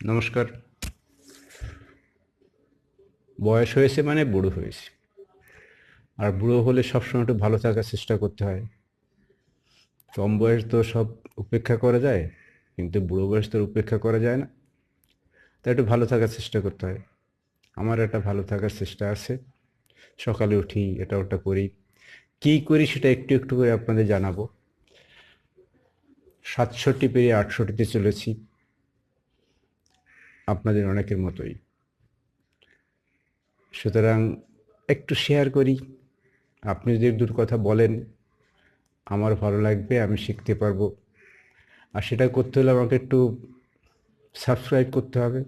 নমস্কার। বয়স হয়েছে মানে বুড়ো হয়েছে। আর বুড়ো হলে সবসময় একটু ভালো থাকার চেষ্টা করতে হয়। কম বয়স তো সব উপেক্ষা করা যায়, কিন্তু বুড়ো বয়স তো আর উপেক্ষা করা যায় না। তাই একটু ভালো থাকার চেষ্টা করতে হয়। আমার একটা ভালো থাকার চেষ্টা আছে। সকালে উঠি, এটা ওটা করি। কী করি সেটা একটু একটু করে আপনাদের জানাবো। ৬৭ পেরিয়ে ৬৮তে চলেছি, আপনাদের অনেকের মতোই। সুতরাং একটু শেয়ার করি। আপনি যদি দূর কথা বলেন, আমার ভালো লাগবে, আমি শিখতে পারবো। আর সেটা করতে হলে আমাকে একটু সাবস্ক্রাইব করতে হবে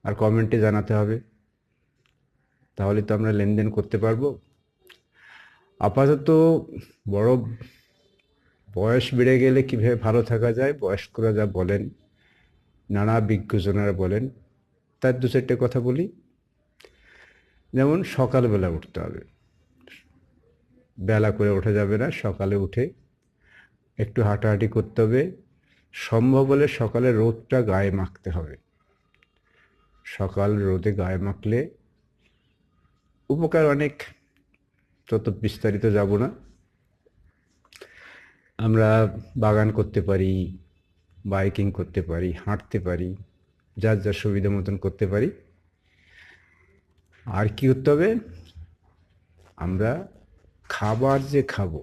আর কমেন্টে জানাতে হবে। তাহলে তো আমরা লেনদেন করতে পারবো। আপাতত বড় বয়স বেড়ে গেলে কীভাবে ভালো থাকা যায়, বয়স্করা যা বলেন, নানা বিজ্ঞজনেরা বলেন, তার দু চারটে কথা বলি। যেমন সকালবেলা উঠতে হবে। বেলা করে ওঠা যাবে না, সকালে উঠে একটু হাঁটাহাঁটি করতে হবে। সম্ভব হলে সকালে রোদটা গায়ে মাখতে হবে। সকাল রোদে গায়ে মাখলে উপকার অনেক, তত বিস্তারিত যাব না। আমরা বাগান করতে পারি, বাইকিং করতে পারি, হাঁটতে পারি, যার যার সুবিধা মতন করতে পারি। আর কি করতে হবে, আমরা খাবার যে খাবো,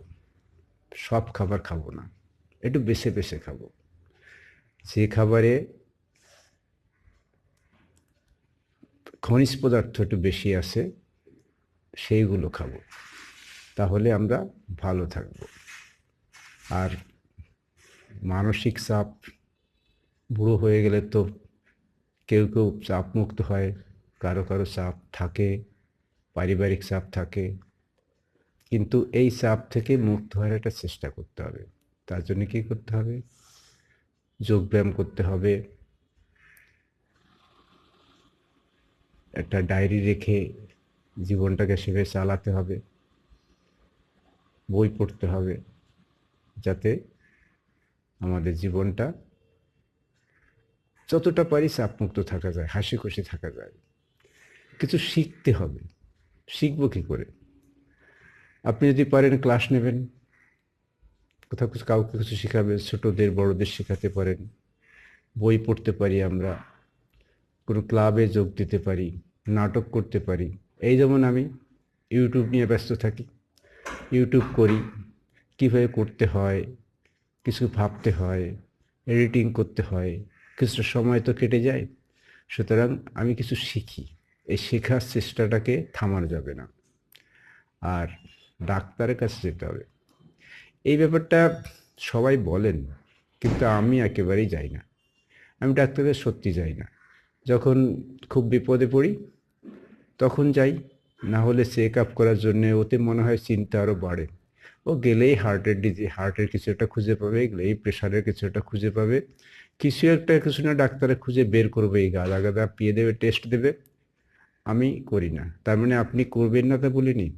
সব খাবার খাবো না, একটু বেছে বেছে খাবো। যে খাবারে খনিজ পদার্থ একটু বেশি আছে সেইগুলো খাবো, তাহলে আমরা ভালো থাকবো। আর মানসিক চাপ, বুড়ো হয়ে গেলে তো কেউ কেউ চাপ মুক্ত হয়, কারো কারো চাপ থাকে, পারিবারিক চাপ থাকে। কিন্তু এই চাপ থেকে মুক্ত হওয়ার একটা চেষ্টা করতে হবে। তার জন্য কী করতে হবে, যোগব্যায়াম করতে হবে, একটা ডায়েরি রেখে জীবনটাকে সেভাবে চালাতে হবে, বই পড়তে হবে, যাতে আমাদের জীবনটা যতটা পারি চাপমুক্ত থাকা যায়, হাসি খুশি থাকা যায়। কিছু শিখতে হবে। শিখবো কী করে? আপনি যদি পারেন ক্লাস নেবেন, কোথাও কিছু কাউকে কিছু শেখাবেন, ছোটদের বড়দের শেখাতে পারেন। বই পড়তে পারি আমরা, কোনো ক্লাবে যোগ দিতে পারি, নাটক করতে পারি। এই যেমন আমি ইউটিউব নিয়ে ব্যস্ত থাকি, ইউটিউব করি, কীভাবে করতে হয়, কিছু ভাবতে হয়, এডিটিং করতে হয়, কিছুটা সময় তো কেটে যায়। সুতরাং আমি কিছু শিখি। এই শেখার চেষ্টাটাকে থামানো যাবে না। আর ডাক্তারের কাছে যেতে হবে। এই ব্যাপারটা সবাই বলেন, কিন্তু আমি একেবারেই যাই না। আমি ডাক্তারের সত্যি যাই না। যখন খুব বিপদে পড়ি তখন যাই, না হলে চেক আপ করার জন্যে। ওতে মনে হয় চিন্তা আরও বাড়ে। ও গেলেই হার্টের কিছু একটা খুঁজে পাবে, গেলেই প্রেশারের কিছু একটা খুঁজে পাবে, কিছু না ডাক্তারে খুঁজে বের করবে, এই গাদা গাদা পিয়ে দেবে, টেস্ট দেবে। আমি করি না। তার মানে আপনি করবেন না তা বলিনি।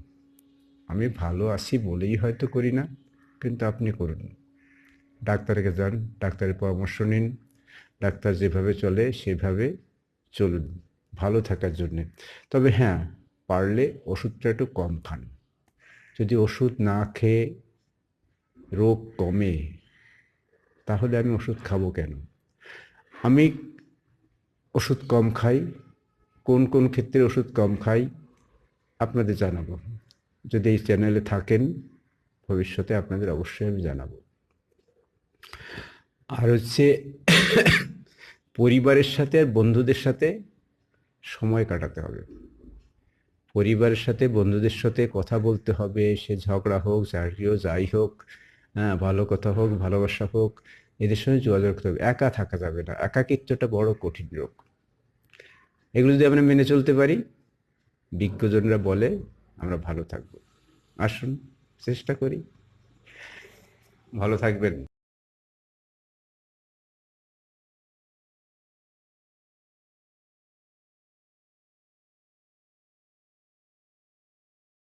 আমি ভালো আছি বলেই হয়তো করি না, কিন্তু আপনি করুন। ডাক্তারকে যান, ডাক্তারের পরামর্শ নিন, ডাক্তার যেভাবে চলে সেভাবে চলুন ভালো থাকার জন্যে। তবে হ্যাঁ, পারলে ওষুধটা একটু কম খান। যদি ওষুধ না খেয়ে রোগ কমে, তাহলে আমি ওষুধ খাবো কেন? আমি ওষুধ কম খাই, কোন কোন ক্ষেত্রে ওষুধ কম খাই আপনাদের জানাবো। যদি এই চ্যানেলে থাকেন, ভবিষ্যতে আপনাদের অবশ্যই আমি জানাবো। আর হচ্ছে পরিবারের সাথে আর বন্ধুদের সাথে সময় কাটাতে হবে। পরিবারের সাথে বন্ধুদের সাথে কথা বলতে হবে, সে ঝগড়া হোক, ঝাঁটিও যাই হোক, হ্যাঁ, ভালো কথা হোক, ভালোবাসা হোক, এদের সঙ্গে যোগাযোগ করতে হবে। একা থাকা যাবে না। একাকিত্বটা বড় কঠিন রোগ। এগুলো যদি আমরা মেনে চলতে পারি, বিজ্ঞজনরা বলে আমরা ভালো থাকবো। আসুন চেষ্টা করি। ভালো থাকবেন।